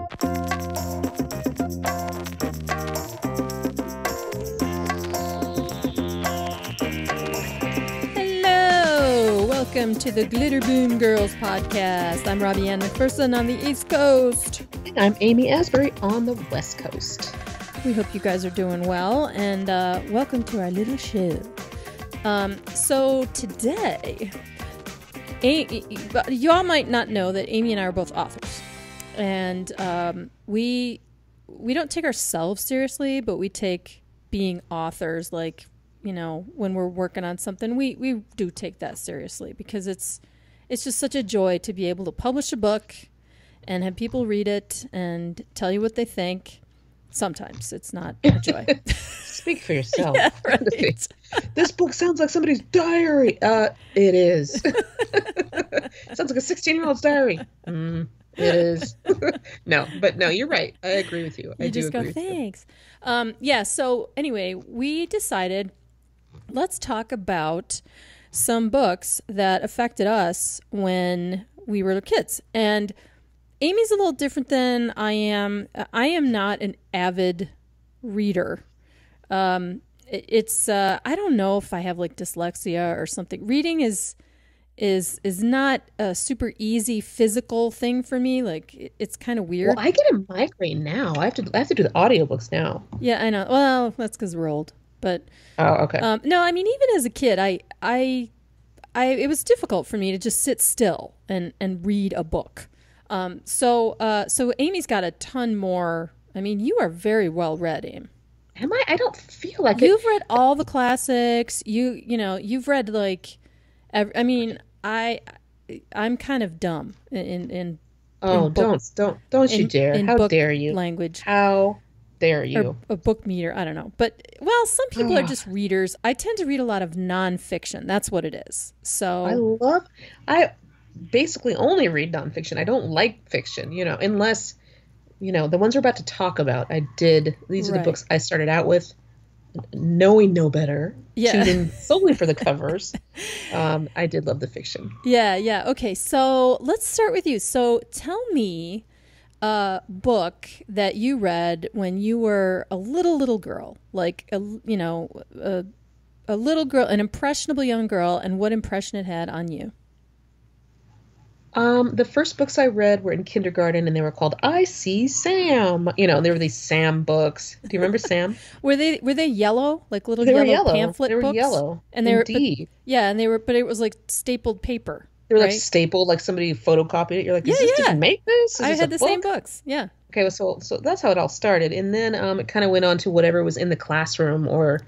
Welcome to the Glitter Boom Girls podcast. I'm Robbie-Ann McPherson on the East Coast. And I'm Amy Asbury on the West Coast. We hope you guys are doing well, and welcome to our little show. So today, y'all might not know that Amy and I are both authors. And we don't take ourselves seriously, but we take being authors like, you know, when we're working on something, we do take that seriously because it's just such a joy to be able to publish a book and have people read it and tell you what they think. Sometimes it's not a joy. Speak for yourself. Yeah, right. This book sounds like somebody's diary. It is. Sounds like a 16-year-old's diary. It is. No, you're right. I agree with you. You just go, thanks. Yeah, so anyway, we decided let's talk about some books that affected us when we were kids. And Amy's a little different than I am. I am not an avid reader. I don't know if I have like dyslexia or something. Reading is not a super easy physical thing for me. Like it's kind of weird. Well, I get a migraine now. I have to do the audiobooks now. Yeah, I know. Well, that's because we're old. But okay. No, I mean, even as a kid, it was difficult for me to just sit still and read a book. So Amy's got a ton more. I mean, you are very well read, Amy. Am I? I don't feel like you've read all the classics. You've read like, I'm kind of dumb in don't you dare! How dare you? Language. How dare you? Or a book meter. I don't know, but well, some people are just readers. I tend to read a lot of nonfiction. That's what it is. So I basically only read nonfiction. I don't like fiction, unless, the ones we're about to talk about. These are the books I started out with, knowing no better, choosing solely for the covers. I did love the fiction. Yeah. Okay, so let's start with you. So tell me a book that you read when you were a little girl, like a little girl, an impressionable young girl, and what impression it had on you. The first books I read were in kindergarten, and they were called I See Sam. And there were these Sam books. Do you remember Sam? Were they yellow, like little yellow pamphlet books? They were yellow. And Indeed. But it was like stapled paper. They were like stapled, like somebody photocopied it. You're like, did you make this? I had the same books. Yeah. Okay, so that's how it all started, and then it kind of went on to whatever was in the classroom, or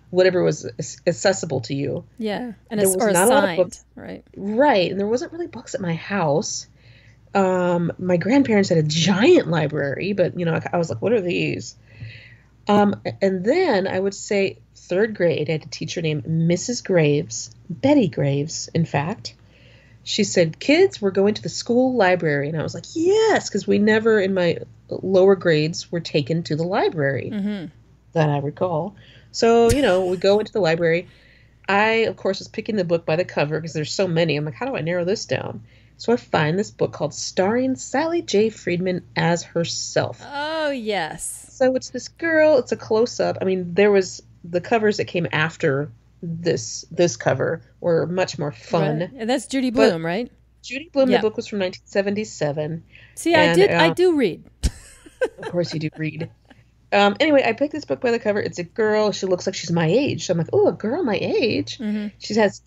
whatever was accessible to you. Yeah, and there was not assigned, a lot of books, right? Right, and there wasn't really books at my house. My grandparents had a giant library, but I was like, what are these? And then I would say third grade, I had a teacher named Mrs. Graves, Betty Graves, in fact. She said, kids, we're going to the school library. And I was like, yes, because we never in my lower grades were taken to the library, that I recall. So, we go into the library. I, of course, was picking the book by the cover because there's so many. I'm like, how do I narrow this down? So I find this book called Starring Sally J. Friedman as Herself. Oh, yes. So it's this girl. It's a close-up. I mean, there was the covers that came after this cover were much more fun. Right. And that's Judy Blume, right? Judy Blume. Yeah. The book was from 1977. See, I do read. Of course you do read. Anyway, I picked this book by the cover. It's a girl. She looks like she's my age. So I'm like, oh, a girl my age. Mm-hmm. She has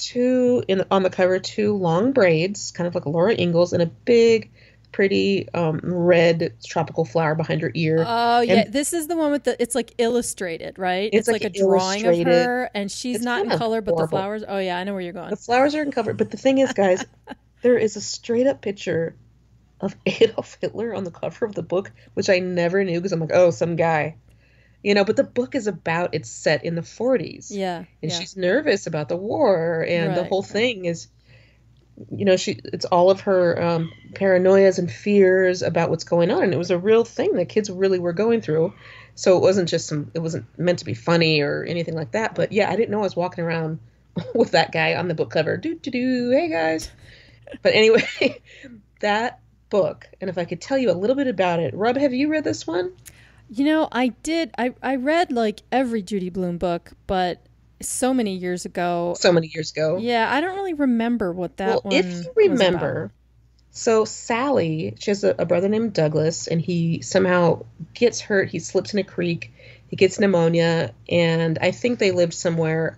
on the cover, two long braids, kind of like Laura Ingalls, and a big, pretty red tropical flower behind her ear. Oh, yeah. This is the one with it's like illustrated, right? It's like a drawing of her, and she's not in color, but the flowers. Oh, yeah, I know where you're going. The flowers are in color. But the thing is, guys, there is a straight up picture of Adolf Hitler on the cover of the book, which I never knew because I'm like, oh, some guy. But the book is it's set in the 40s. Yeah. And she's nervous about the war. And the whole thing is, it's all of her paranoias and fears about what's going on. And it was a real thing that kids really were going through. So it wasn't it wasn't meant to be funny or anything like that. But yeah, I didn't know I was walking around with that guy on the book cover. Hey guys. But anyway, that book, and if I could tell you a little bit about it. Rob, have you read this one? You know, I did. I read like every Judy Blume book, but so many years ago. So many years ago. Yeah, I don't really remember what that Well, if one you was about. remember, so Sally, she has a brother named Douglas, and he somehow gets hurt. He slips in a creek. He gets pneumonia, and I think they lived somewhere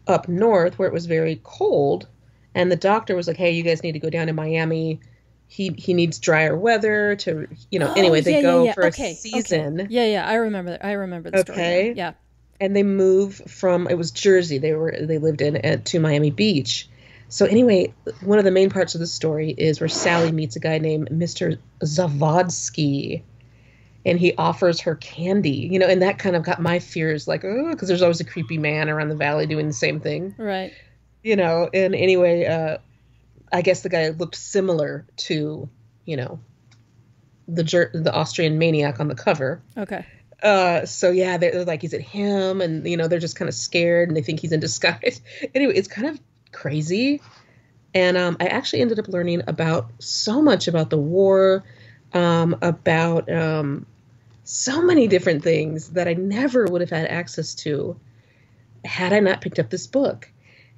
up north where it was very cold. And the doctor was like, "Hey, you guys need to go down to Miami. He needs drier weather to, Oh, anyway, yeah, they yeah, go yeah. for a Okay, okay. season." Yeah, yeah. I remember that. I remember the story. Okay. Yeah. And they move from, it was Jersey they lived in, to Miami Beach. So anyway, one of the main parts of the story is where Sally meets a guy named Mr. Zavodsky, and he offers her candy, and that kind of got my fears, like, oh, because there's always a creepy man around the valley doing the same thing, Right. and anyway, I guess the guy looked similar to, the Austrian maniac on the cover. Okay. So yeah, they're like, is it him? And they're just kind of scared, and they think he's in disguise. Anyway, it's kind of crazy. And I actually ended up learning about so much about the war, about so many different things that I never would have had access to had I not picked up this book.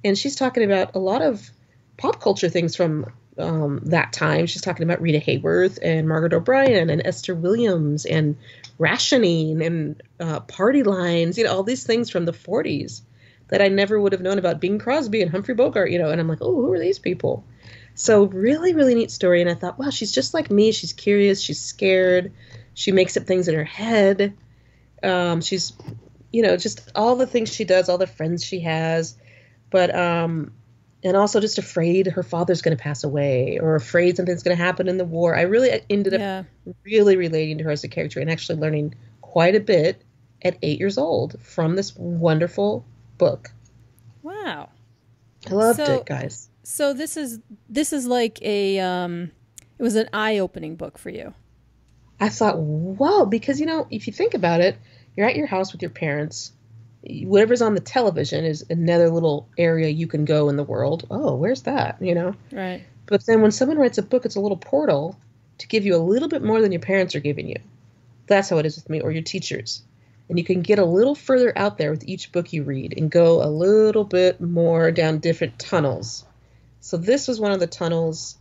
And she's talking about a lot of pop culture things from that time. She's talking about Rita Hayworth and Margaret O'Brien and Esther Williams and rationing and party lines, all these things from the 40s that I never would have known about. Bing Crosby and Humphrey Bogart, and I'm like, oh, who are these people? So really, really neat story. And I thought, wow, she's just like me. She's curious. She's scared. She makes up things in her head. She's, just all the things she does, all the friends she has. But, and also just afraid her father's going to pass away or afraid something's going to happen in the war. I really ended up really relating to her as a character and actually learning quite a bit at 8 years old from this wonderful book. Wow. I loved it, guys. So this is like a it was an eye-opening book for you. I thought, wow, because if you think about it, you're at your house with your parents. Whatever's on the television is another little area you can go in the world. Oh, where's that? Right. But then when someone writes a book, it's a little portal to give you a little bit more than your parents are giving you. That's how it is with me, or your teachers. And you can get a little further out there with each book you read and go a little bit more down different tunnels. So this was one of the tunnels.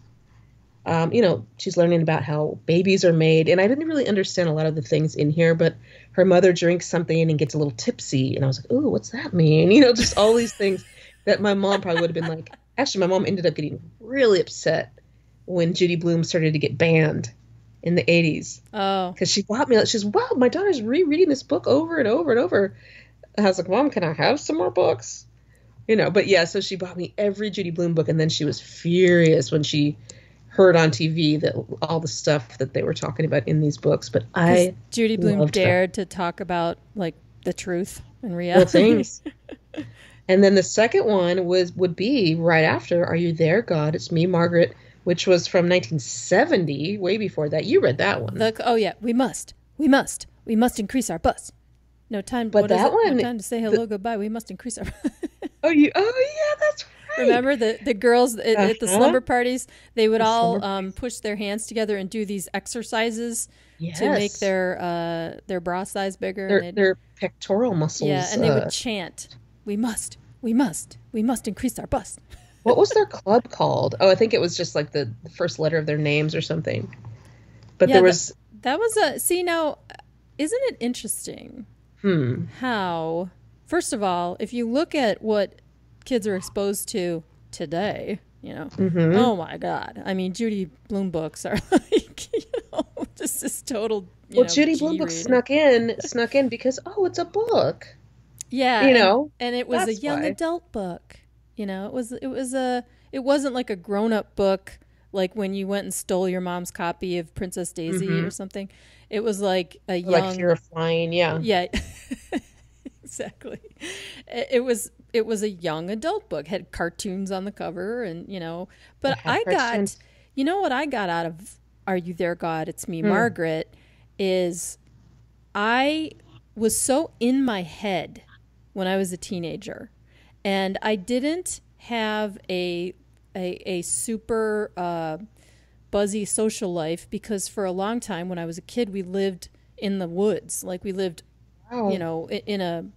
She's learning about how babies are made. And I didn't really understand a lot of the things in here, but her mother drinks something and gets a little tipsy. And I was like, ooh, what's that mean? Just all these things that my mom probably would have been like. Actually, my mom ended up getting really upset when Judy Blume started to get banned in the 80s. Oh. Because she bought me, she's, wow, my daughter's rereading this book over and over and over. And I was like, Mom, can I have some more books? But yeah, so she bought me every Judy Blume book, and then she was furious when she heard on TV that all the stuff that they were talking about in these books. But Judy Blume dared to talk about like the truth and reality. Real things. And then the second one would be right after Are You There, God? It's Me, Margaret, which was from 1970, way before that. You read that one. Oh yeah, we must increase our bus. No time. But that one, no time to say hello, goodbye. We must increase our. Oh yeah, that's right. Remember the girls at the slumber parties? They would all push their hands together and do these exercises to make their bra size bigger. Their pectoral muscles. Yeah, and they would chant, "We must increase our bust." What was their club called? Oh, I think it was just like the first letter of their names or something. But there was that was a now. Isn't it interesting how? First of all, if you look at what kids are exposed to today, oh my God. I mean, Judy Blume books are like, this is total. Judy Blume books snuck in because, it's a book. Yeah. And it was a young adult book. It wasn't like a grown up book, like when you went and stole your mom's copy of Princess Daisy or something. It was like a young. Like Fear of Flying, yeah. Yeah. Exactly. It was a young adult book, had cartoons on the cover, and but I got what I got out of Are You There, God? It's Me, Margaret, is I was so in my head when I was a teenager, and I didn't have a super buzzy social life because for a long time when I was a kid, we lived in the woods. Like we lived, Wow. in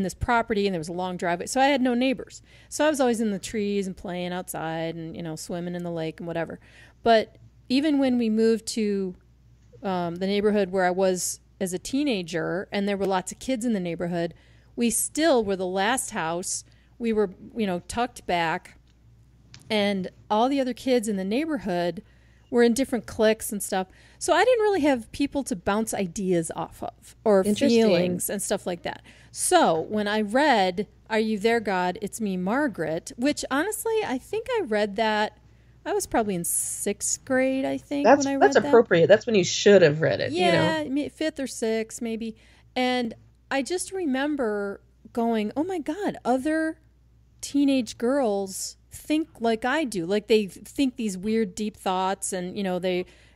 this property, and there was a long driveway. So I had no neighbors. So I was always in the trees and playing outside and, swimming in the lake and whatever. But even when we moved to the neighborhood where I was as a teenager, and there were lots of kids in the neighborhood, we still were the last house. We were, tucked back, and all the other kids in the neighborhood were in different cliques and stuff. So I didn't really have people to bounce ideas off of or feelings and stuff like that. So when I read Are You There, God? It's Me, Margaret, which honestly, I think I read that. I was probably in 6th grade, I think, when I read that. That's appropriate. That's when you should have read it. Yeah, 5th or 6th, maybe. And I just remember going, oh my God, other teenage girls think like I do. Like they think these weird, deep thoughts, and,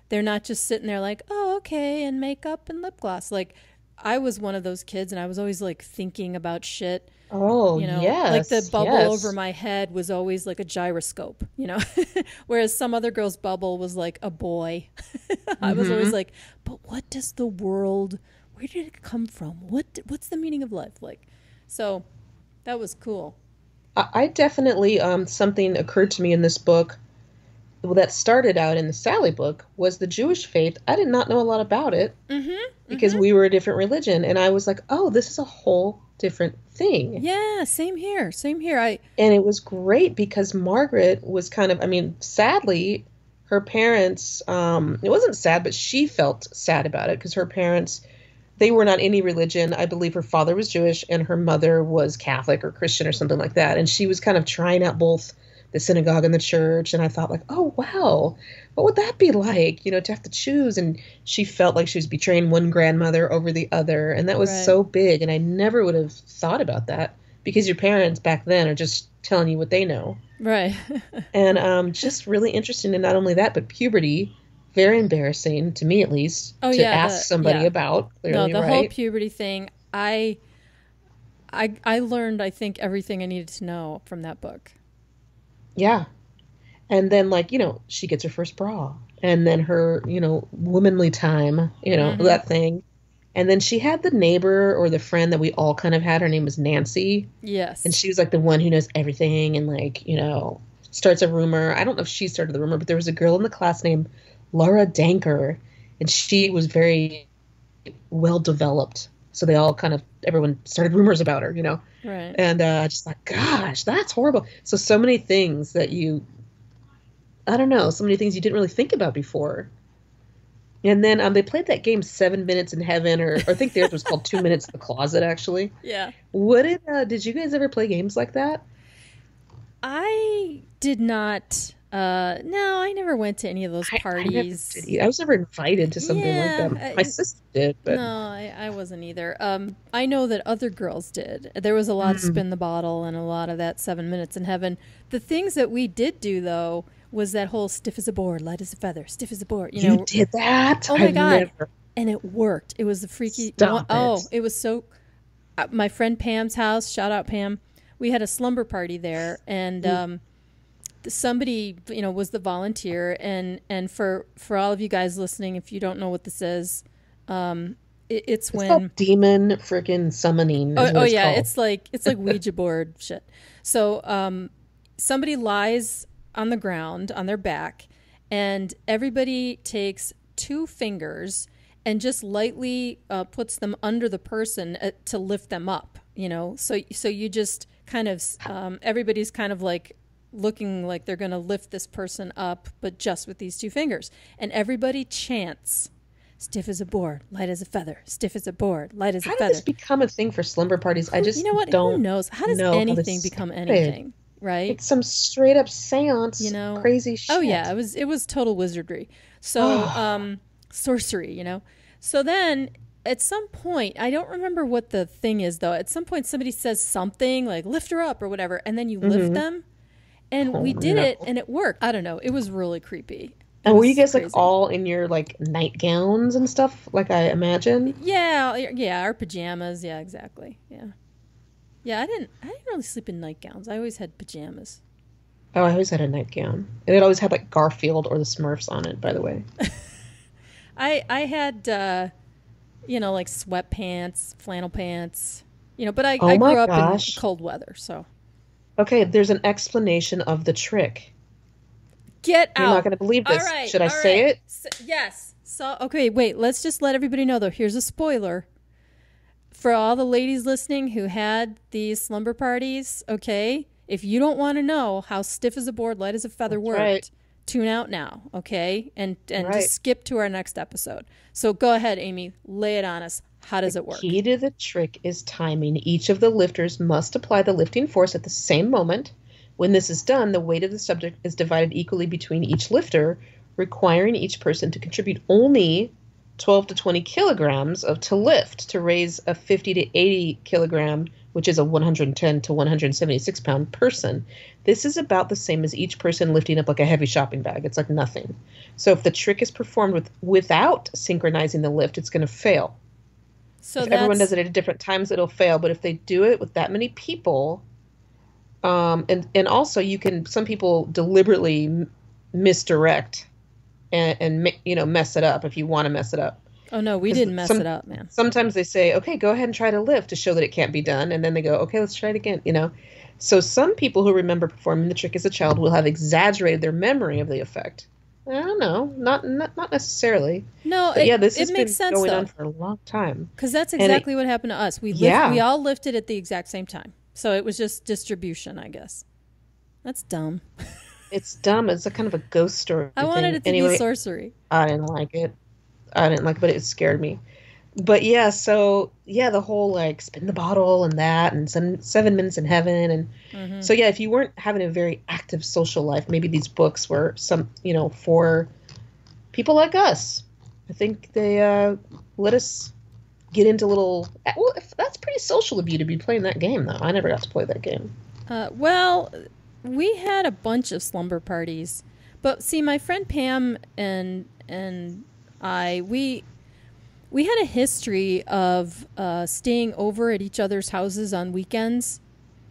they're not just sitting there like, oh, okay, and makeup and lip gloss. Like I was one of those kids, and I was always like thinking about shit. Oh, yes. Like the bubble over my head was always like a gyroscope, whereas some other girl's bubble was like a boy. I was always like, but what does the world, where did it come from? What's the meaning of life? Like, so that was cool. I definitely, something occurred to me in this book that started out in the Sally book was the Jewish faith. I did not know a lot about it because we were a different religion. And I was like, oh, this is a whole different thing. Yeah, same here. And it was great because Margaret was kind of, sadly, her parents, it wasn't sad, but she felt sad about it because her parents, they were not any religion. I believe her father was Jewish and her mother was Catholic or Christian or something like that. And she was kind of trying out both the synagogue and the church. And I thought like, oh, wow, what would that be like, to have to choose? And she felt like she was betraying one grandmother over the other. And that was so big. And I never would have thought about that because your parents back then are just telling you what they know. Right. And just really interesting. And not only that, but puberty, very embarrassing to me, at least, ask somebody about. Clearly, no, the whole puberty thing, I learned, I think, everything I needed to know from that book. Yeah. And then, she gets her first bra. And then her, womanly time, that thing. And then she had the neighbor or the friend that we all kind of had. Her name was Nancy. Yes. And she was like the one who knows everything and, starts a rumor. I don't know if she started the rumor, but there was a girl in the class named Laura Danker. And she was very well developed. So they all everyone started rumors about her, Right. And just like, gosh, that's horrible. So many things that so many things you didn't really think about before. And then they played that game 7 Minutes in Heaven, or I think theirs was called 2 Minutes in the Closet, actually. Yeah. Did you guys ever play games like that? I did not. No, I never went to any of those parties. I was never invited to something like that. My sister did, but no, I wasn't either. I know that other girls did. There was a lot of spin the bottle and a lot of that 7 Minutes in Heaven. The things that we did do though was that whole stiff as a board, light as a feather, stiff as a board. You did that? Oh my God! And it worked. It was the freaky. It was so. My friend Pam's house. Shout out Pam. We had a slumber party there, and somebody was the volunteer, and for all of you guys listening, if you don't know what this is, it's when called demon freaking summoning. Oh yeah, it's like Ouija board shit. So somebody lies on the ground on their back, and everybody takes 2 fingers and just lightly puts them under the person to lift them up. So you just kind of everybody's kind of like looking like they're going to lift this person up, but just with these 2 fingers. And everybody chants, stiff as a board, light as a feather, stiff as a board, light as a feather. How did this become a thing for slumber parties? I just who knows? How does anything become anything, right? It's some straight up seance, crazy shit. Oh yeah, it was total wizardry. So sorcery, So then at some point, I don't remember what the thing is though. At some point somebody says something like lift her up or whatever, and then you lift them. And we did it, and it worked. I don't know. It was really creepy. And were you guys crazy. Like all in your like nightgowns and stuff, like I imagine? Yeah, our pajamas. Yeah, exactly. Yeah. I didn't really sleep in nightgowns. I always had pajamas. Oh, I always had a nightgown. And it always had like Garfield or the Smurfs on it, by the way. I had, like sweatpants, flannel pants, but I Oh my grew up in gosh. cold weather, so. Okay, there's an explanation of the trick. Get You're not out. going to believe All this. right. Should I All say right. it? Yes. So, okay, wait. Let's just let everybody know, though. Here's a spoiler. For all the ladies listening who had these slumber parties, okay? If you don't want to know how stiff as a board, light as a feather That's worked, right. tune out now, okay? And Right. just skip to our next episode. So go ahead, Amy. Lay it on us. How does it work? Key to the trick is timing. Each of the lifters must apply the lifting force at the same moment. When this is done, the weight of the subject is divided equally between each lifter, requiring each person to contribute only 12 to 20 kilograms to lift to raise a 50 to 80 kilogram, which is a 110 to 176 pound person. This is about the same as each person lifting up like a heavy shopping bag. It's like nothing. So if the trick is performed without synchronizing the lift, it's going to fail. So If everyone does it at different times, it'll fail. But if they do it with that many people, and also some people deliberately misdirect and mess it up if you want to mess it up. Oh, no, we didn't mess it up, man. Sometimes they say, okay, go ahead and try to lift to show that it can't be done. And then they go, okay, let's try it again, So some people who remember performing the trick as a child will have exaggerated their memory of the effect. I don't know, not necessarily. No, but yeah, this has makes been sense, going though. on for a long time. Because that's exactly what happened to us. We all lifted at the exact same time. So it was just distribution, I guess. That's dumb. It's dumb. It's a kind of a ghost story. I wanted it to be sorcery. I didn't like it. But it scared me. But yeah, so yeah, the whole like spin the bottle and that and 7 minutes in heaven and so yeah, if you weren't having a very active social life, maybe these books were for people like us. I think they let us get into little. Well, that's pretty social of you to be playing that game, though. I never got to play that game. Well, we had a bunch of slumber parties, but see, my friend Pam and I, we had a history of staying over at each other's houses on weekends.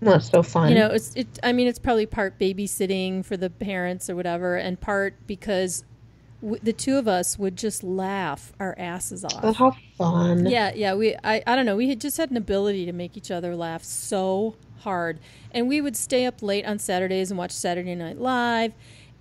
That's so fun. It's probably part babysitting for the parents or whatever, and part because the two of us would just laugh our asses off. Oh, how fun. Yeah. I don't know. We had just had an ability to make each other laugh so hard. And we would stay up late on Saturdays and watch Saturday Night Live.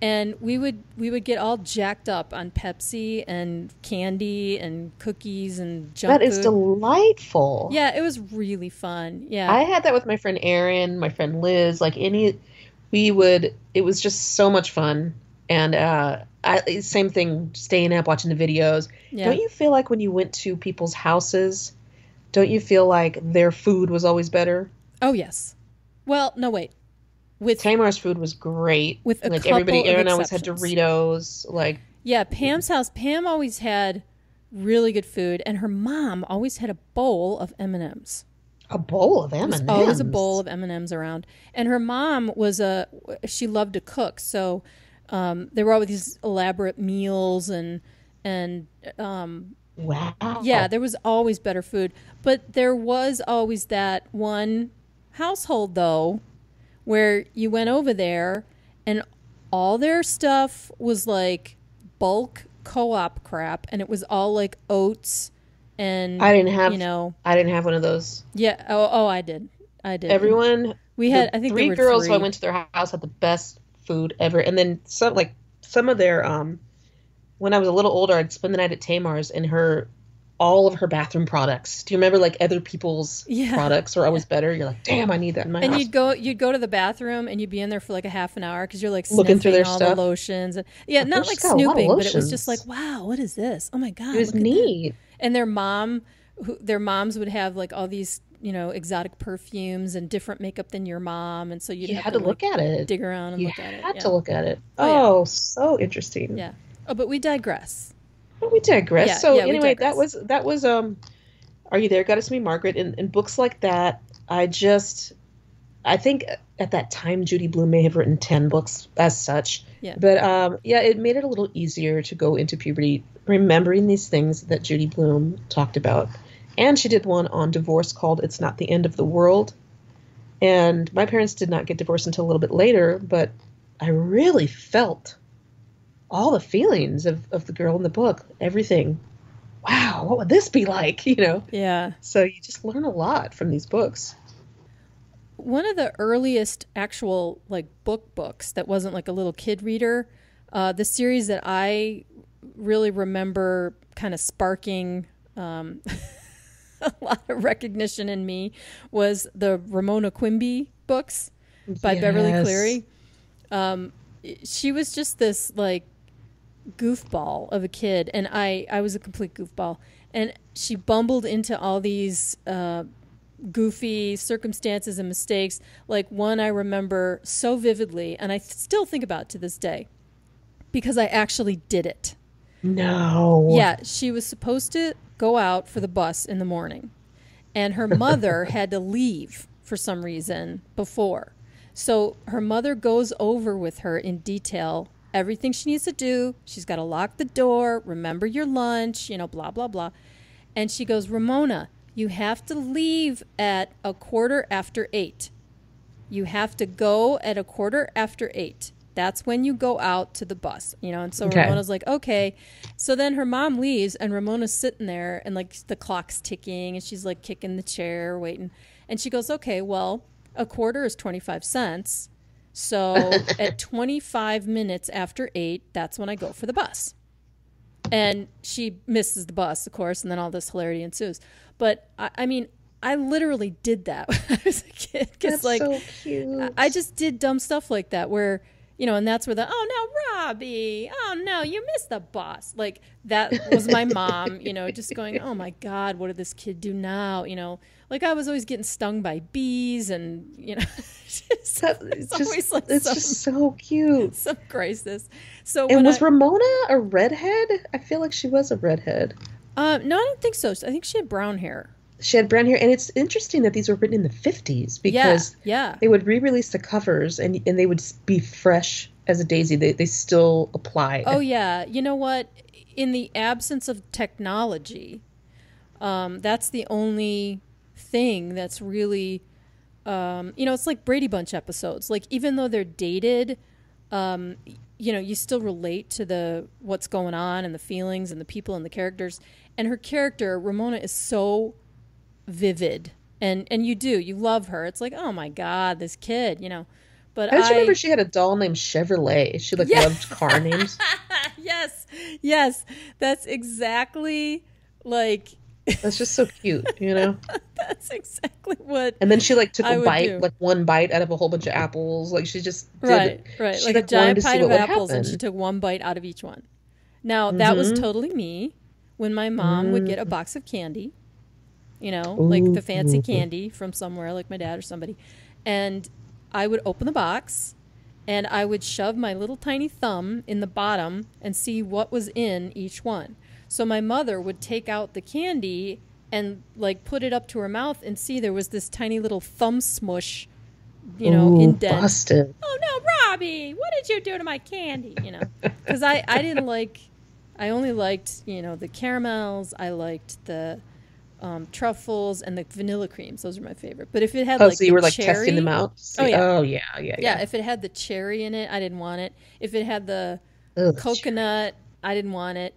And we would get all jacked up on Pepsi and candy and cookies and junk food. That is delightful. Yeah, it was really fun. Yeah. I had that with my friend Erin, my friend Liz, it was just so much fun. And same thing, staying up, watching the videos. Yeah. Don't you feel like when you went to people's houses, don't you feel like their food was always better? Oh, yes. Well, no, wait. Tamar's food was great. With a couple everybody, Erin of always had Doritos. Yeah, Pam's house. Pam always had really good food, and her mom always had a bowl of M&Ms. A bowl of M&Ms? There was always a bowl of M&Ms around. And her mom she loved to cook, so there were always these elaborate meals and wow. Yeah, there was always better food. But there was always that one household, though, where you went over there and all their stuff was like bulk co-op crap, and it was all like oats and I didn't have one of those. Yeah. Oh, I did. Everyone we had I think three there were girls three. who I went to their house had the best food ever. And then some of their when I was a little older, I'd spend the night at Tamar's, and all of her bathroom products. Do you remember other people's products were always better? You're like, damn, I need that in my house. And you'd go to the bathroom and you'd be in there for like a half an hour because you're like looking through their all stuff. The lotions. And, not like snooping, but it was just like, wow, what is this? Oh my God. It was neat. And their moms would have like all these, exotic perfumes and different makeup than your mom. And so you had to look at it. Dig around and look at it. You had to look at it. Oh, yeah. So interesting. Yeah. Oh, but we digress. We digress. Yeah, so yeah, anyway, that was Are You There? Gotta See Me, Margaret. And books like that, I think at that time Judy Blume may have written 10 books as such. Yeah. But it made it a little easier to go into puberty, remembering these things that Judy Blume talked about. And she did one on divorce called It's Not the End of the World. And my parents did not get divorced until a little bit later, but I really felt all the feelings of the girl in the book. Everything. Wow, what would this be like? Yeah. So you just learn a lot from these books. One of the earliest actual like books that wasn't like a little kid reader, the series that I really remember kind of sparking a lot of recognition in me was the Ramona Quimby books by Beverly Cleary. She was just this like goofball of a kid, and I was a complete goofball, and she bumbled into all these goofy circumstances and mistakes. Like one I remember so vividly, and I still think about to this day because I actually did it. No. Yeah, she was supposed to go out for the bus in the morning, and her mother had to leave for some reason before. So her mother goes over with her in detail everything she needs to do. She's got to lock the door, remember your lunch, blah, blah, blah. And she goes, Ramona, you have to leave at 8:15. You have to go at 8:15. That's when you go out to the bus, And so Ramona's like, okay. So then her mom leaves, and Ramona's sitting there, and like the clock's ticking, and she's like kicking the chair, waiting. And she goes, okay, well, a quarter is 25 cents. So at 25 minutes after 8, that's when I go for the bus. And she misses the bus, of course, and then all this hilarity ensues. But I mean, I literally did that when I was a kid. That's like, so cute. I just did dumb stuff like that where, and that's where oh, no, Robbie, oh, no, you missed the bus. Like, that was my mom, just going, oh, my God, what did this kid do now? Like, I was always getting stung by bees and, it's just so cute. Some crisis. So and was Ramona a redhead? I feel like she was a redhead. No, I don't think so. I think she had brown hair. She had brown hair, and it's interesting that these were written in the 50s because they would re-release the covers and they would be fresh as a daisy. They still applied. Oh, yeah. You know what? In the absence of technology, that's the only thing that's really, it's like Brady Bunch episodes. Like, even though they're dated, you still relate to what's going on and the feelings and the people and the characters. And her character, Ramona, is so vivid, and you love her. It's like, oh my God, this kid, But I just remember she had a doll named Chevrolet. She loved car names. Yes, that's exactly like. That's just so cute, That's exactly what. And then she took a bite, one bite out of a whole bunch of apples. Like she just did right, she, like a giant pint of apples, happen. And she took one bite out of each one. Now that was totally me when my mom would get a box of candy. Like the fancy candy from somewhere, like my dad or somebody. And I would open the box, and I would shove my little tiny thumb in the bottom and see what was in each one. So my mother would take out the candy and, put it up to her mouth and see there was this tiny little thumb smush, indent. Busted. Oh, no, Robbie, what did you do to my candy? Because I didn't I only liked, the caramels. I liked the truffles and the vanilla creams. Those are my favorite. But if it had so you were testing them out? Oh yeah. Yeah, if it had the cherry in it, I didn't want it. If it had the coconut, I didn't want it.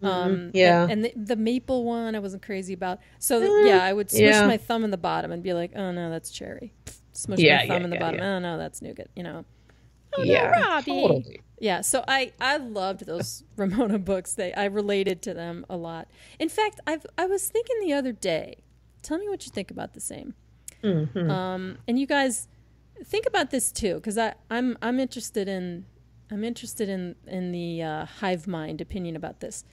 And the maple one I wasn't crazy about. So I would smush my thumb in the bottom and be like, oh no, that's cherry. Smush my thumb in the bottom. Oh no, that's nougat. Oh no, Robbie. Totally. Yeah, so I loved those Ramona books. I related to them a lot. In fact, I was thinking the other day. Tell me what you think about the same. Mm-hmm. And you guys think about this too, because I'm interested in the hive mind opinion about this.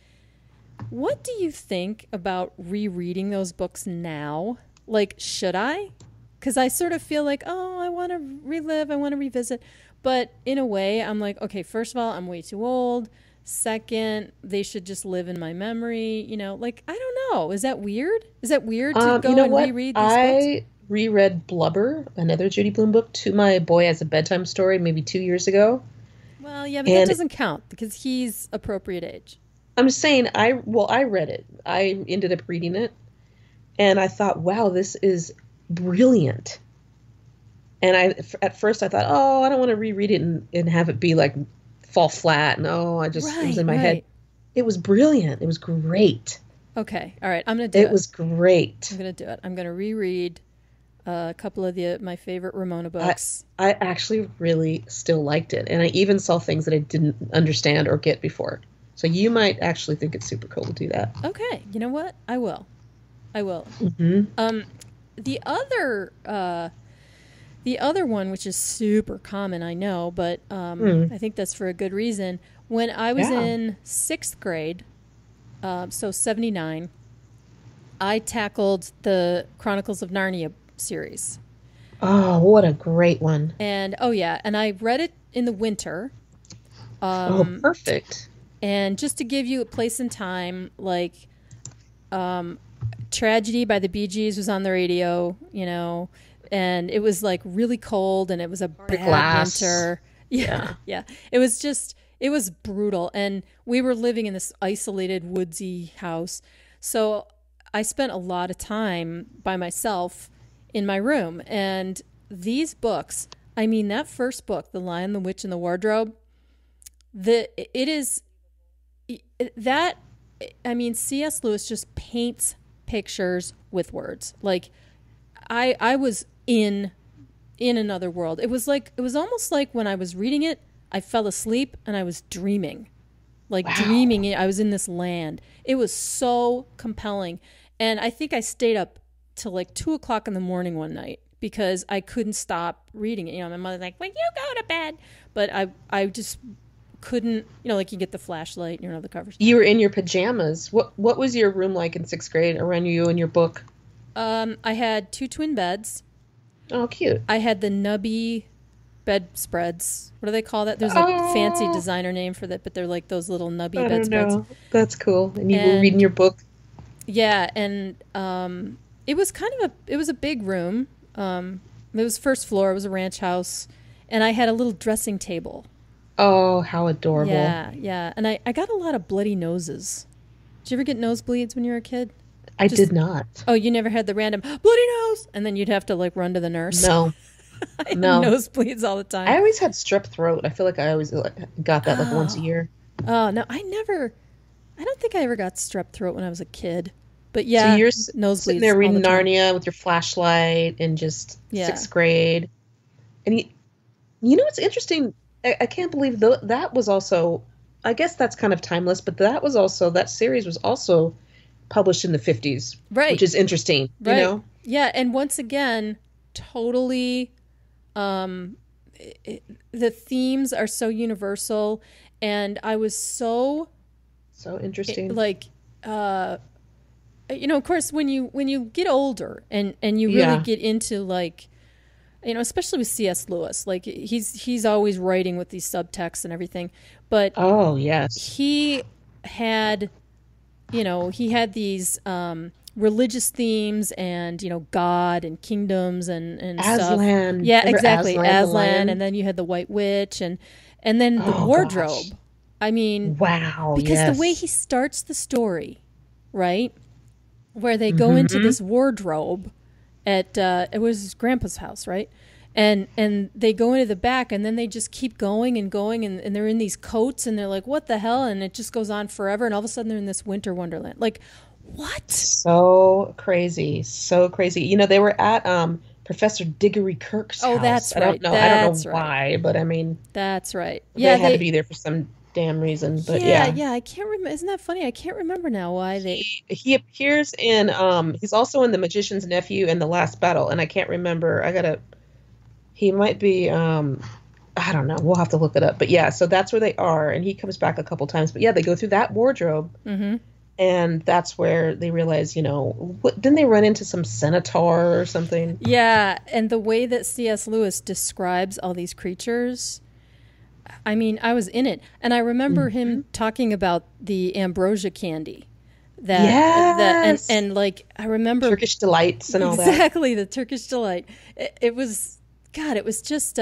What do you think about rereading those books now? Like, should I? Because I sort of feel like, oh, I want to relive, I want to revisit. But in a way, I'm like, okay, first of all, I'm way too old. Second, they should just live in my memory. I don't know. Is that weird? Is that weird to go and reread these books? I reread Blubber, another Judy Blume book, to my boy as a bedtime story maybe 2 years ago. Well, yeah, but that doesn't count because he's appropriate age. I'm just saying, I read it. I ended up reading it. And I thought, wow, this is brilliant. And at first I thought, oh, I don't want to reread it and have it be like fall flat. No, it was in my head. It was brilliant. It was great. Okay. All right. I'm going to do it. It was great. I'm going to do it. I'm going to reread a couple of my favorite Ramona books. I actually really still liked it. And I even saw things that I didn't understand or get before. So you might actually think it's super cool to do that. Okay. You know what? I will. Mm-hmm. The other one, which is super common, I know, but I think that's for a good reason. When I was in 6th grade, so 79, I tackled the Chronicles of Narnia series. Oh, what a great one. And, and I read it in the winter. Perfect. And just to give you a place and time, like Tragedy by the Bee Gees was on the radio, and it was like really cold and it was a bad winter. Yeah. It was brutal. And we were living in this isolated woodsy house. So I spent a lot of time by myself in my room. And these books, that first book, The Lion, the Witch, and the Wardrobe, C.S. Lewis just paints pictures with words. Like I was in another world. It was almost like when I was reading it, I fell asleep and I was dreaming. Dreaming it. I was in this land. It was so compelling. And I think I stayed up till like 2:00 in the morning one night because I couldn't stop reading it. My mother's like, "Well, you go to bed." But I just couldn't, like you get the flashlight and the covers. You were in your pajamas. What was your room like in 6th grade around you and your book? I had 2 twin beds. Oh, cute. I had the nubby bedspreads. What do they call that? There's a fancy designer name for that, but they're like those little nubby bedspreads. That's cool. And you were reading your book? Yeah, and it was it was a big room. It was first floor. It was a ranch house. And I had a little dressing table. Oh, how adorable. Yeah. And I got a lot of bloody noses. Did you ever get nosebleeds when you were a kid? I did not. Oh, you never had the random bloody nose? And then you'd have to run to the nurse? No. I had nosebleeds all the time. I always had strep throat. I feel like I always got that once a year. Oh, no, I don't think I ever got strep throat when I was a kid. But yeah, so you're nosebleeds sitting there reading Narnia with your flashlight in just 6th grade. And you know what's interesting? I can't believe that was also, I guess that's kind of timeless, but that series was also published in the 50s. Right. Which is interesting, right. Yeah, and once again, totally, the themes are so universal, and I was so interesting. Of course, when you get older and you really get into especially with C.S. Lewis, he's always writing with these subtexts and everything. But oh yes, he had these religious themes and God and kingdoms and Aslan. Stuff. Yeah, remember exactly, Aslan, and then you had the White Witch and then the wardrobe. Gosh. Wow, because the way he starts the story, right, where they go into this wardrobe at it was his grandpa's house, right? And they go into the back and then they just keep going and going and they're in these coats and they're like, what the hell? And it just goes on forever and all of a sudden they're in this winter wonderland. Like, what? So crazy. They were at Professor Diggory Kirk's house. Oh, that's right. I don't know why, but that's right. They had to be there for some damn reason. But yeah. I can't remember. Isn't that funny? I can't remember now why they. He appears in. He's also in The Magician's Nephew and The Last Battle, and I can't remember. He might be. I don't know. We'll have to look it up. But yeah, so that's where they are, and he comes back a couple times. But yeah, they go through that wardrobe, and that's where they realize, didn't they run into some centaur or something? Yeah, and the way that C.S. Lewis describes all these creatures. I was in it, and I remember him talking about the ambrosia candy. I remember Turkish delights and all that. Exactly, the Turkish delight. It was, God, it was just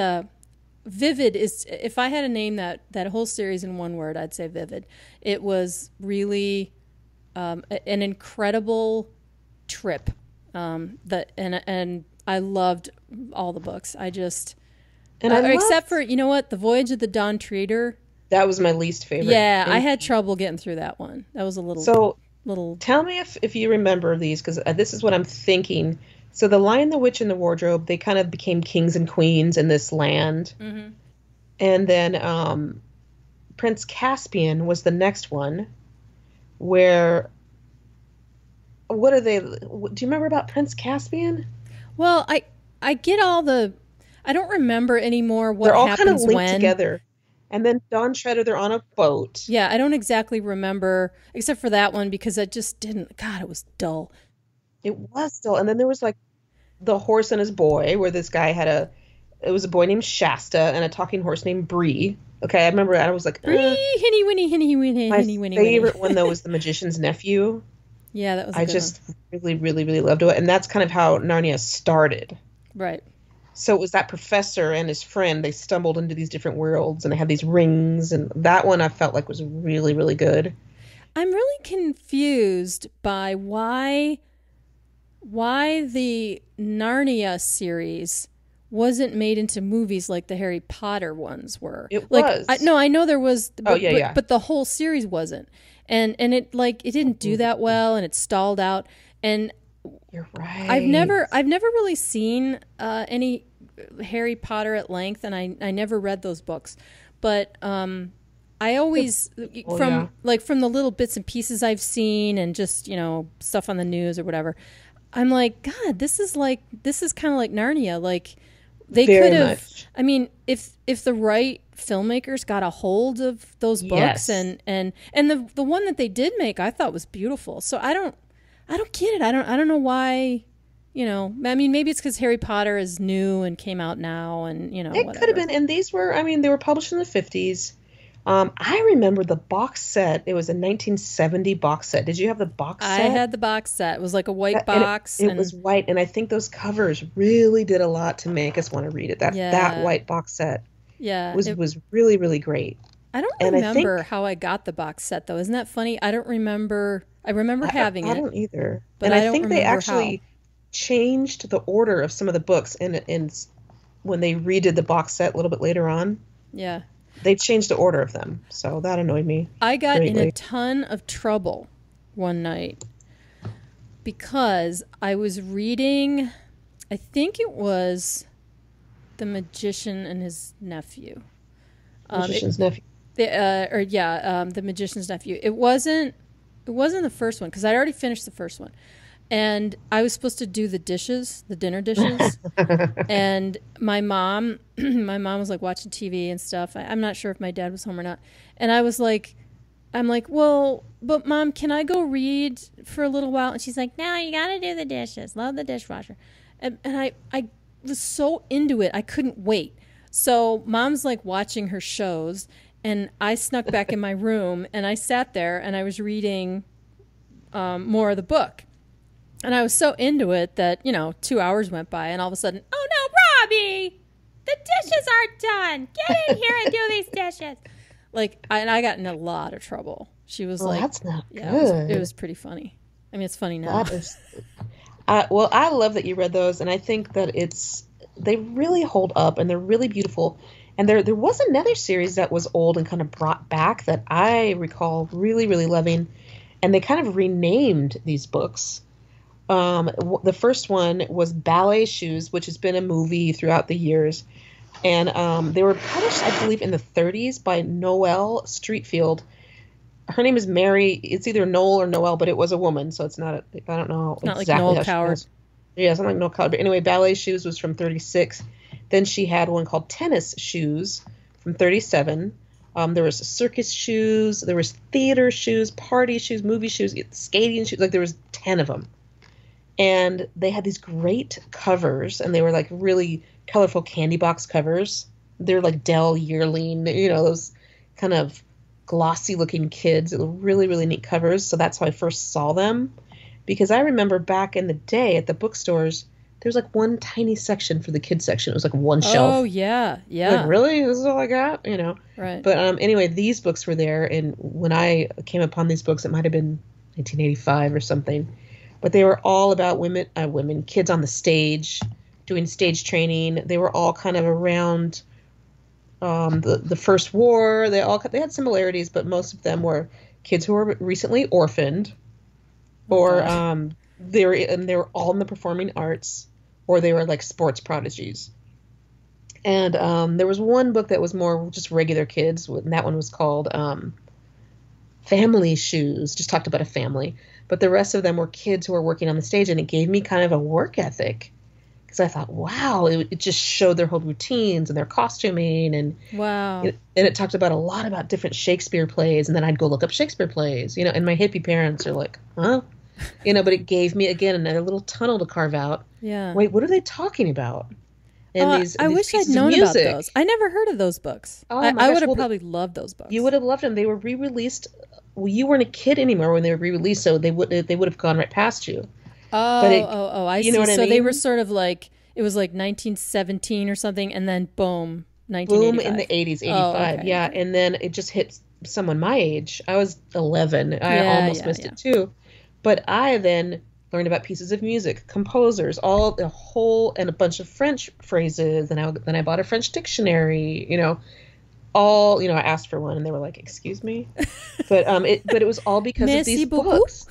vivid. If I had to name that whole series in one word, I'd say vivid. It was really an incredible trip. And I loved all the books. I just, And I except for, you know what, The Voyage of the Dawn Treader. That was my least favorite. Yeah, I had trouble getting through that one. That was a little. So little. tell me if you remember these, because this is what I'm thinking. So the Lion, the Witch, and the Wardrobe, they kind of became kings and queens in this land. Mm-hmm. And then Prince Caspian was the next one, where, what are they, do you remember about Prince Caspian? Well, I get all the, I don't remember anymore what They're all happens kind of linked when. together. And then Dawn Treader, they're on a boat. Yeah, I don't exactly remember, except for that one, because I just didn't, God, it was dull. It was still, and then there was like The Horse and His Boy, where this guy had it was a boy named Shasta and a talking horse named Bree. Okay, I remember that. I was like, Bree, hinny, winny, hinny, winny, my hinny, winny, favorite winny. one, though, was The Magician's Nephew. Yeah, that was a I good just one. really, really, really loved it. And that's kind of how Narnia started. Right. So it was that professor and his friend, they stumbled into these different worlds, and they had these rings, and that one I felt like was really, really good. I'm really confused by why the Narnia series wasn't made into movies like the Harry Potter ones were. It like, was. I know there was, but, yeah. but the whole series wasn't. And it didn't do that well, and it stalled out. And You're right. I've never really seen any Harry Potter at length, and I never read those books. But I always from the little bits and pieces I've seen, and just, you know, stuff on the news or whatever, I'm like, God, this is kind of like Narnia. Like, they could have. I mean, if the right filmmakers got a hold of those books, and the one that they did make, I thought was beautiful. So I don't get it. I don't know why. You know, I mean, maybe it's because Harry Potter is new and came out now, and, you know, it whatever. could have been. And these were, I mean, they were published in the 50s. I remember the box set. It was a 1970 box set. Did you have the box set? I had the box set. It was like a white box. It was white, and I think those covers really did a lot to make us want to read it. That white box set was really, really great. I don't remember how I got the box set, though. Isn't that funny? I don't remember. I remember having it. I don't either. But and I think they actually changed the order of some of the books, and when they redid the box set a little bit later on. Yeah. They changed the order of them, so that annoyed me. I got in a ton of trouble one night because I was reading, I think it was The Magician and His Nephew. Magician's Nephew. The Magician's Nephew. It wasn't the first one, because I'd already finished the first one. And I was supposed to do the dinner dishes. And my mom was like watching TV and stuff. I'm not sure if my dad was home or not. And I'm like, well, but Mom, can I go read for a little while? And she's like, no, you got to do the dishes. Load the dishwasher. And I was so into it, I couldn't wait. So Mom's like watching her shows, and I snuck back in my room, and I sat there and I was reading more of the book. And I was so into it that, 2 hours went by, and all of a sudden, oh no, Robbie, the dishes aren't done. Get in here and do these dishes. And I got in a lot of trouble. She was like, that's not good. It was pretty funny. I mean, it's funny now. Well, I love that you read those, and I think that they really hold up, and they're really beautiful. And there was another series that was old and kind of brought back that I recall really, really loving, and they kind of renamed these books. The first one was Ballet Shoes, which has been a movie throughout the years. And they were published, I believe, in the 30s by Noelle Streatfeild. Her name is Mary. It's either Noel or Noelle, but it was a woman, so it's not, I don't know not exactly like Noel Coward. Yeah, something like Noel Coward. But anyway, Ballet Shoes was from 36. Then she had one called Tennis Shoes from 37. There was circus shoes. There was theater shoes, party shoes, movie shoes, skating shoes. Like, there was 10 of them. And they had these great covers, and they were like really colorful candy box covers. They're like Dell Yearling, those kind of glossy looking kids. It were really, really neat covers. So that's how I first saw them. Because I remember back in the day at the bookstores, there was like one tiny section for the kids section. It was like one shelf. Oh, yeah. Yeah. Like, really? This is all I got? Right. But anyway, these books were there. And when I came upon these books, it might have been 1985 or something. But they were all about kids on the stage, doing stage training. They were all kind of around the First War. They had similarities, but most of them were kids who were recently orphaned, Oh or God. they were all in the performing arts, or they were like sports prodigies. And there was one book that was more just regular kids, and that one was called Family Shoes. Just talked about a family, but the rest of them were kids who were working on the stage, and it gave me kind of a work ethic because I thought, wow, it just showed their whole routines and their costuming, and Wow. it talked about a lot about different Shakespeare plays, and then I'd go look up Shakespeare plays, and my hippie parents are like, huh? But it gave me, again, another little tunnel to carve out. Yeah. Wait, what are they talking about? And Oh, I these wish I'd pieces of known about music. those. I never heard of those books. Oh my I gosh, would have well, probably loved those you books. would have loved them. They were re-released. Well, you weren't a kid anymore when they were re-released, so they would have gone right past you. But I you know see. what I So they were mean? sort of like, it was like 1917 or something, and then boom, Boom in 1985. the 80s, Oh, 85. okay, Yeah, okay. and then it just hit someone my age. I was 11. I Yeah, almost yeah, missed yeah. it too. But I then learned about pieces of music, composers, all the whole, and a bunch of French phrases. And then I bought a French dictionary, I asked for one and they were like, "Excuse me?" But it was all because of Merci these beaucoup. books.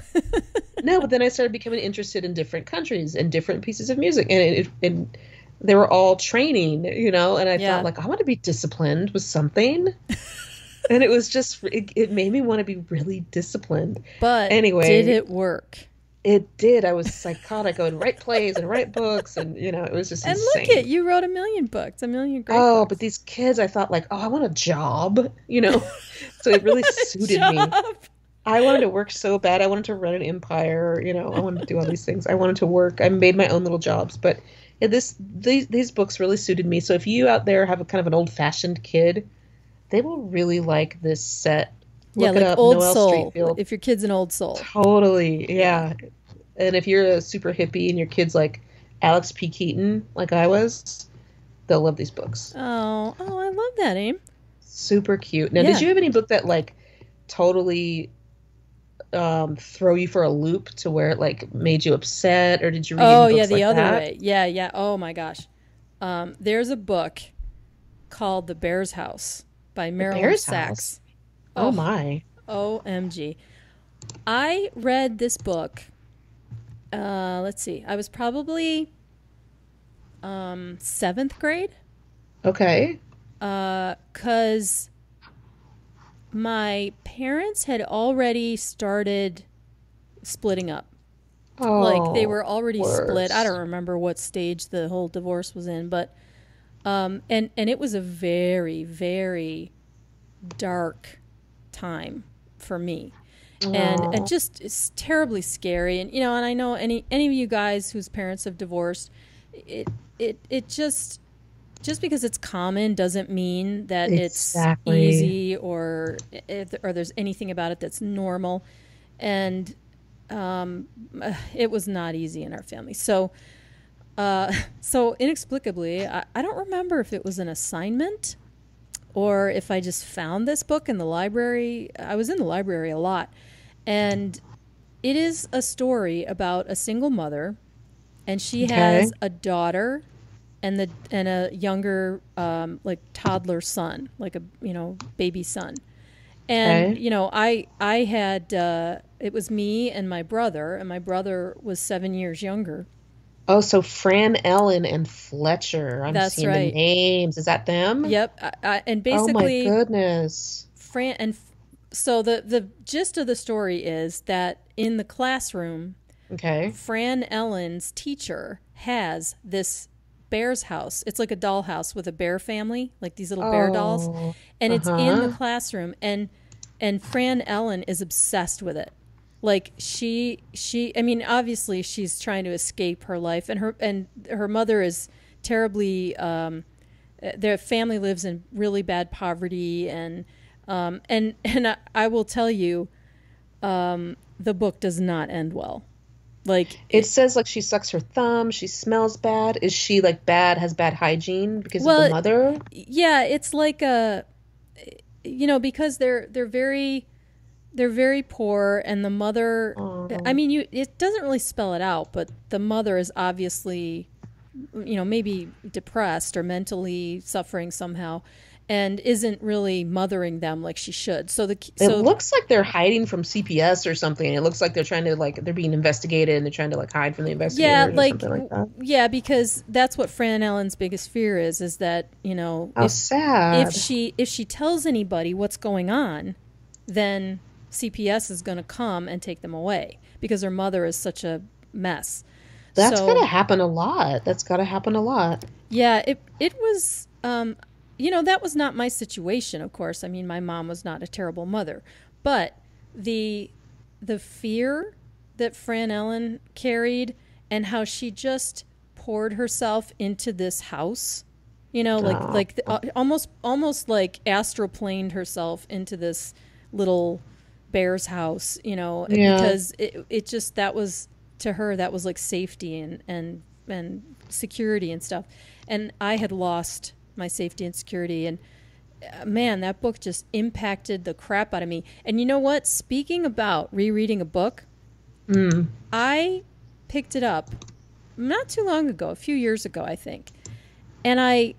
No, but then I started becoming interested in different countries and different pieces of music, and they were all training, and I thought, Yeah. like, I want to be disciplined with something, and it made me want to be really disciplined. But did Anyway, it work? it did. I was psychotic. I would write plays and write books, and it was just And look insane. at you wrote a million books, a million great Oh, but books. these kids, I thought, like, oh, I want a job, so it really suited me. Job. I wanted to work so bad. I wanted to run an empire, I wanted to do all these things. I wanted to work. I made my own little jobs, but these books really suited me. So if you out there have a kind of an old-fashioned kid, they will really like this set. Yeah, Look it like up, old Noel soul. Streetfield. If your kid's an old soul. Totally, Yeah. yeah. And if you're a super hippie and your kid's like Alex P. Keaton, like I was, they'll love these books. Oh, I love that, Aim. Super cute. Now, did Yeah. you have any book that like totally throw you for a loop to where it like made you upset, or did you read any Oh, yeah, books the like other that? way. Yeah, yeah. Oh my gosh. There's a book called The Bear's House by The Marilyn Bear's House. Sachs. Oh Oh, my. OMG. I read this book. Let's see. I was probably seventh grade. Okay. Because my parents had already started splitting up. Like they Oh, were already split. I don't worst. remember what stage the whole divorce was in, but and it was a very, very dark time for me. And Oh, just it's terribly scary. And I know any of you guys whose parents have divorced, it it just because it's common doesn't mean that it's exactly. easy, or there's anything about it that's normal. And it was not easy in our family. So inexplicably, I don't remember if it was an assignment or if I just found this book in the library. I was in the library a lot. And it is a story about a single mother, and she Okay. has a daughter and a younger like toddler son, like a baby son. And Okay. I had it was me and my brother was 7 years younger. Oh, so Fran Ellen and Fletcher. I'm That's seeing the right. names. Is that them? Yep. And Oh my basically, goodness. Fran and so the gist of the story is that in the classroom, Okay. Fran Ellen's teacher has this bear's house. It's like a doll house with a bear family, like these little bear dolls, Oh, and it's in the uh-huh. classroom. And Fran Ellen is obsessed with it. Like I mean, obviously she's trying to escape her life, and her mother is terribly their family lives in really bad poverty, and I will tell you, the book does not end well. Like It says like she sucks her thumb, she smells bad. Is she like has bad hygiene because of the well, mother? yeah, it's like because they're very poor, and the mother, I Oh, mean, it doesn't really spell it out, but the mother is obviously maybe depressed or mentally suffering somehow, and isn't really mothering them like she should. It looks like they're hiding from CPS or something. It looks like they're trying to they're being investigated and they're trying to hide from the investigators or something like that. Yeah, because that's what Fran Ellen's biggest fear is that, How sad. If she tells anybody what's going on, then CPS is going to come and take them away because her mother is such a mess. That's got to happen a lot. Yeah, it was that was not my situation, of course. I mean, my mom was not a terrible mother, but the fear that Fran Ellen carried and how she just poured herself into this house, almost like astroplaned herself into this little bear's house, because it just, that was, to her, that was like safety and security and stuff. And I had lost my safety and security, and man, that book just impacted the crap out of me. And you know what? Speaking about rereading a book, I picked it up not too long ago, a few years ago, I think. And I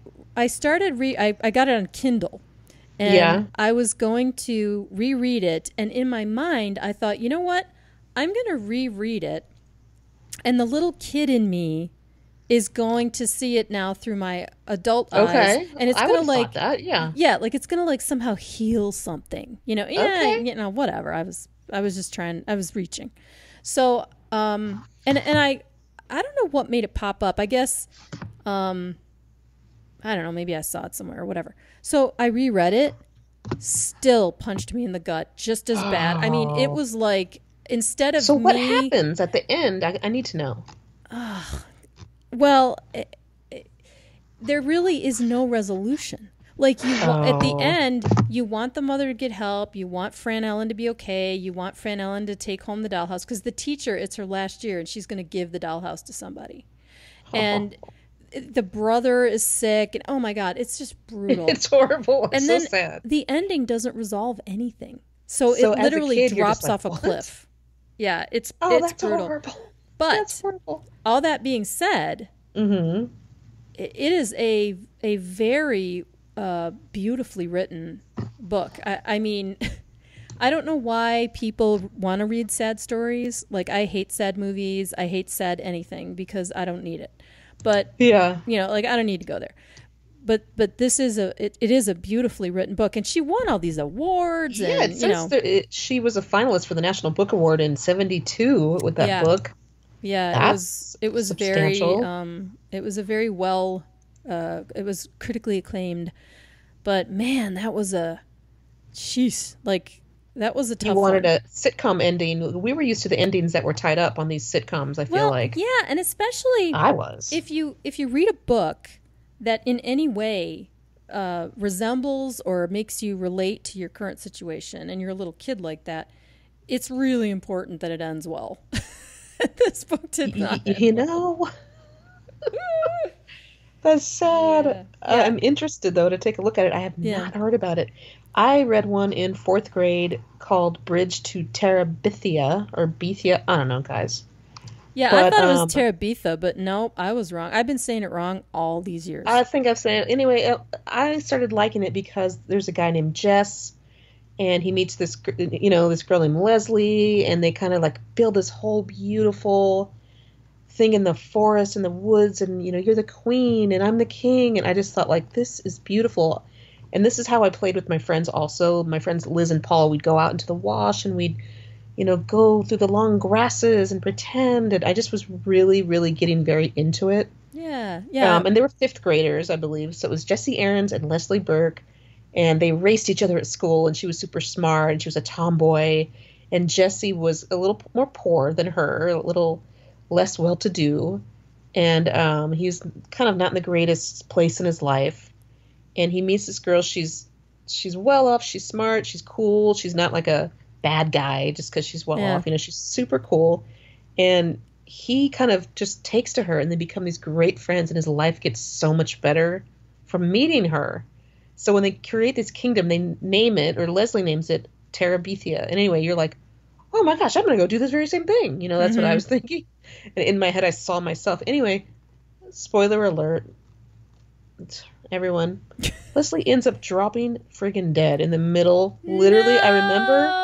started I got it on Kindle. And I was going to reread it, and in my mind, I thought, you know what? I'm going to reread it, and the little kid in me is going to see it now through my adult eyes, and it's going to it's going to somehow heal something, whatever. I was reaching. So, and I don't know what made it pop up. I guess, I don't know, maybe I saw it somewhere or whatever. So I reread it, still punched me in the gut, just as bad. I mean, it was like, instead of what happens at the end? I need to know. Well, there really is no resolution. Like, at the end, you want the mother to get help. You want Fran Ellen to be okay. You want Fran Ellen to take home the dollhouse. Because the teacher, it's her last year, and she's going to give the dollhouse to somebody. And the brother is sick. And oh, my God, it's just brutal. It's horrible. It's so sad. Sad. The ending doesn't resolve anything. So it literally drops off a cliff. Yeah, it's that's brutal. Horrible. But that's horrible. All that being said, it is a very beautifully written book. I mean, I don't know why people want to read sad stories. Like, I hate sad movies. I hate sad anything because I don't need it. But I don't need to go there. But this is it is a beautifully written book, and she won all these awards. Yeah, and, it says she was a finalist for the National Book Award in '72 with that book. Yeah, it was very it was a very well it was critically acclaimed, but man, that was a that was a tough one. You wanted a sitcom ending. We were used to the endings that were tied up on these sitcoms, I feel like. Yeah, and especially I was. If you read a book that in any way resembles or makes you relate to your current situation, and you're a little kid like that, it's really important that it ends well. This book did not. That's sad. Yeah. I'm interested, though, to take a look at it. I have not heard about it. I read one in 4th grade called Bridge to Terabithia, or Bethia. I don't know, guys. Yeah, I thought it was Terabithia, but no, I was wrong. I've been saying it wrong all these years. I think I've said it. Anyway, I started liking it because there's a guy named Jess, and he meets this girl named Leslie, and they kind of build this whole beautiful thing in the forest and the woods, and you're the queen and I'm the king, and I just thought this is beautiful. And this is how I played with my friends also. My friends Liz and Paul, we'd go out into the wash and we'd go through the long grasses and pretend, and I just was really, really getting very into it. Yeah. And they were 5th graders, I believe, so it was Jesse Aarons and Leslie Burke. And they raced each other at school, and she was super smart, and she was a tomboy. And Jesse was a little more poor than her, a little less well-to-do. And he's kind of not in the greatest place in his life. And he meets this girl. She's well off. She's smart. She's cool. She's not like a bad guy just because she's well off. She's super cool. And he kind of just takes to her, and they become these great friends. And his life gets so much better from meeting her. So when they create this kingdom, they name it, or Leslie names it, Terabithia. And anyway, you're like, oh my gosh, I'm going to go do this very same thing. That's what I was thinking. And in my head, I saw myself. Anyway, spoiler alert, everyone, Leslie ends up dropping friggin' dead in the middle. Literally, I remember.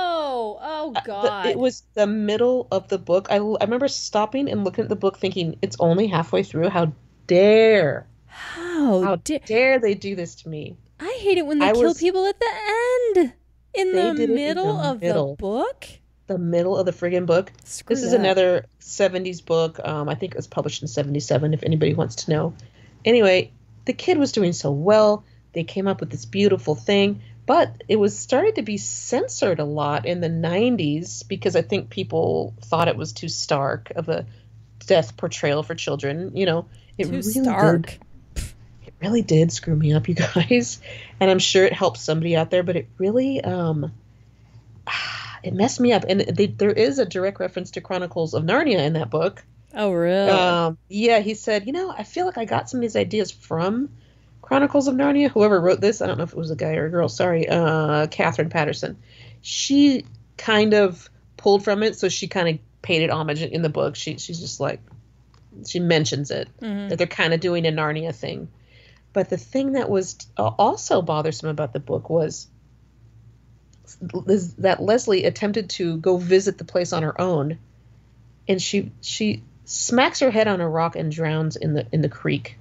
Oh God. It was the middle of the book. I remember stopping and looking at the book thinking, it's only halfway through. How dare they do this to me? I hate it when they kill people at the end. In the middle of the book? The middle of the friggin' book. This is another 70s book. I think it was published in 77, if anybody wants to know. Anyway, the kid was doing so well. They came up with this beautiful thing. But it was started to be censored a lot in the 90s because I think people thought it was too stark of a death portrayal for children. You know, it really did screw me up, you guys. And I'm sure it helped somebody out there, but it really it messed me up. And there is a direct reference to Chronicles of Narnia in that book. Oh, really? Yeah, he said, I feel like I got some of these ideas from Chronicles of Narnia. Whoever wrote this, I don't know if it was a guy or a girl, sorry, Catherine Patterson. She kind of pulled from it, so she kind of paid it homage in the book. She's just like, she mentions it, that they're kind of doing a Narnia thing. But the thing that was also bothersome about the book was that Leslie attempted to go visit the place on her own, and she smacks her head on a rock and drowns in the creek.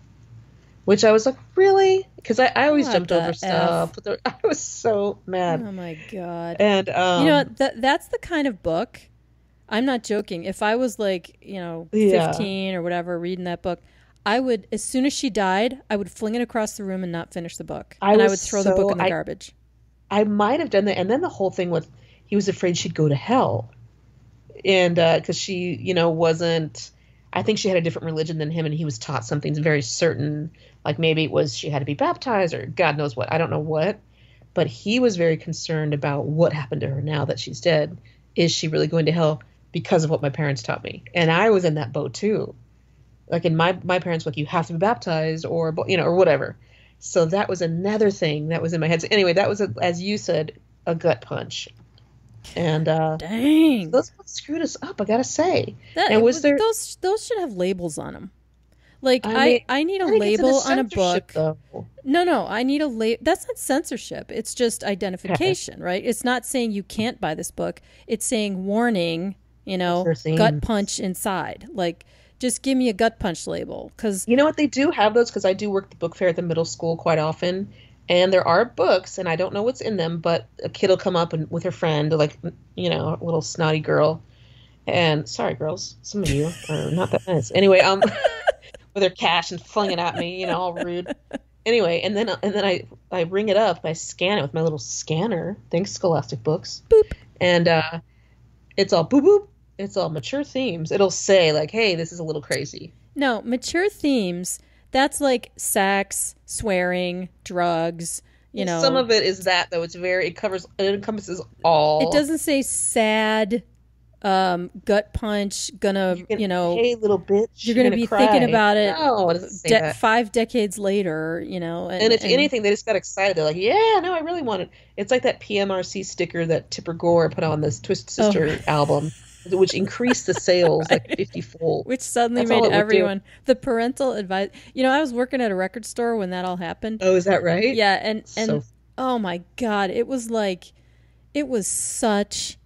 Which I was like, really? Because I always jumped over stuff. I was so mad. Oh, my God. And you know, that's the kind of book, I'm not joking. If I was like, 15 or whatever, reading that book, I would, as soon as she died, I would fling it across the room and not finish the book. I would throw the book in the garbage. I might have done that. And then the whole thing with, he was afraid she'd go to hell. And because she, wasn't... I think she had a different religion than him, and he was taught something very certain, like maybe it was she had to be baptized or God knows what. I don't know what. But he was very concerned about what happened to her now that she's dead. Is she really going to hell because of what my parents taught me? And I was in that boat too. Like in my parents' book, you have to be baptized or whatever. So that was another thing that was in my head. So anyway, that was, as you said, a gut punch. And dang, those books screwed us up, I gotta say. Those should have labels on them. Like I need a label on a book. Though. No, I need a label. That's not censorship. It's just identification, right? It's not saying you can't buy this book. It's saying warning. Gut punch inside. Like, just give me a gut punch label. Because you know what, they do have those. Because I do work the book fair at the middle school quite often. And there are books, and I don't know what's in them, but a kid will come up and with her friend, like, a little snotty girl. And sorry, girls, some of you are not that nice. Anyway, with her cash and flung it at me, all rude. Anyway, and then I ring it up, I scan it with my little scanner. Thanks, Scholastic Books. Boop. And it's all boop boop. It's all mature themes. It'll say like, hey, this is a little crazy. No, mature themes. That's like sex, swearing, drugs, Some of it is that, though. It encompasses all. It doesn't say sad, gut punch, hey, little bitch. You're going to be cry. Thinking about it. No, it doesn't say that. 5 decades later, And if anything, they just got excited. They're like, yeah, no, I really want it. It's like that PMRC sticker that Tipper Gore put on this Twisted Sister album. Which increased the sales right. like 50-fold. Which suddenly made everyone the parental advice. I was working at a record store when that all happened. Oh, is that right? Yeah, and oh my God, it was such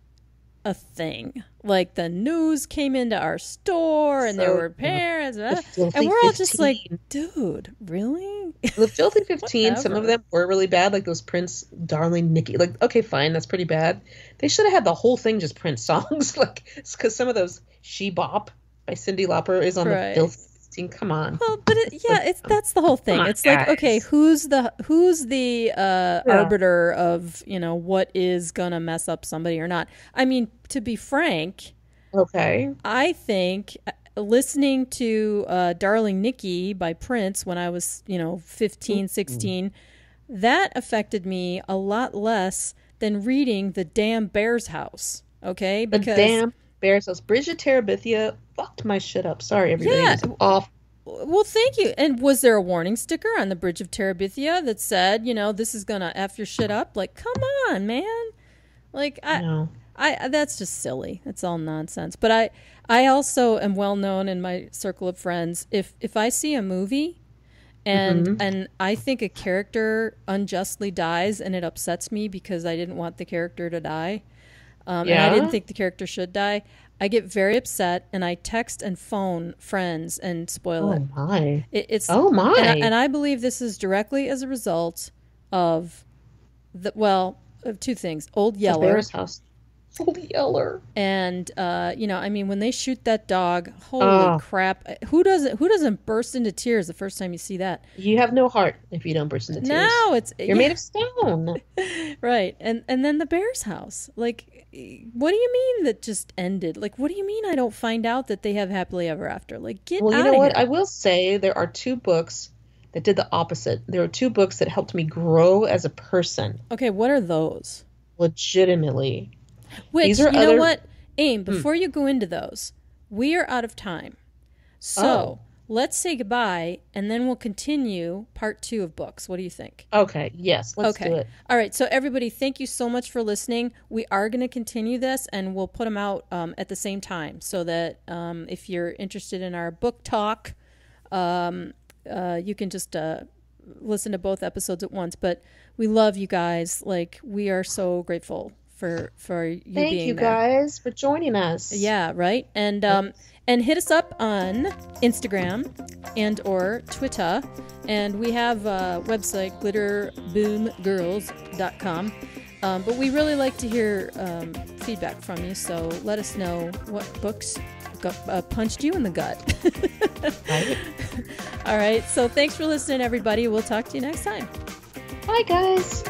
a thing. Like the news came into our store, and there were parents, and we're all just like, dude, really? The Filthy 15, some of them were really bad, like those Prince, Darling Nikki. Like, okay, fine, that's pretty bad. They should have had the whole thing just Prince songs, like, because some of those She Bop by Cyndi Lauper is on the Filthy 15. Come on. Well, but that's the whole thing. It's like, okay, who's the arbiter of what is gonna mess up somebody or not? I mean, to be frank, okay, I think listening to Darling Nikki by Prince when I was 15, 16, that affected me a lot less than reading The Damn Bear's House. Okay, because The Damn Bear's House. Bridget Terabithia fucked my shit up. Sorry, everybody. Yeah. It was awful. Well, thank you. And was there a warning sticker on the Bridge of Terabithia that said, this is gonna F your shit up? Like, come on, man. Like, no. That's just silly. It's all nonsense. But I also am well known in my circle of friends. If I see a movie and I think a character unjustly dies and it upsets me because I didn't want the character to die, and I didn't think the character should die, I get very upset and I text and phone friends and spoil it. Oh my! Oh my! And I believe this is directly as a result of of two things: Old Yeller. Bear's house. Old Yeller. And I mean, when they shoot that dog, holy crap! Who doesn't burst into tears the first time you see that? You have no heart if you don't burst into tears. No, you're made of stone. Right. And then the Bear's house. Like, what do you mean that just ended? Like, what do you mean I don't find out that they have happily ever after? Like, get out of here. Well, you know what? I will say there are 2 books that did the opposite. There are 2 books that helped me grow as a person. Okay, what are those? Legitimately. Which, you know what? Aim, before you go into those, we are out of time. So, let's say goodbye, and then we'll continue part 2 of books. What do you think? Okay, yes, let's do it. All right, so everybody, thank you so much for listening. We are going to continue this, and we'll put them out at the same time so that if you're interested in our book talk, you can just listen to both episodes at once. But we love you guys. Like, we are so grateful for you being there. Thank you guys for joining us. Yeah, right? And hit us up on Instagram and or Twitter. And we have a website, glitterboomgirls.com. But we really like to hear feedback from you, so let us know what books punched you in the gut. Right. All right, so thanks for listening, everybody. We'll talk to you next time. Bye, guys.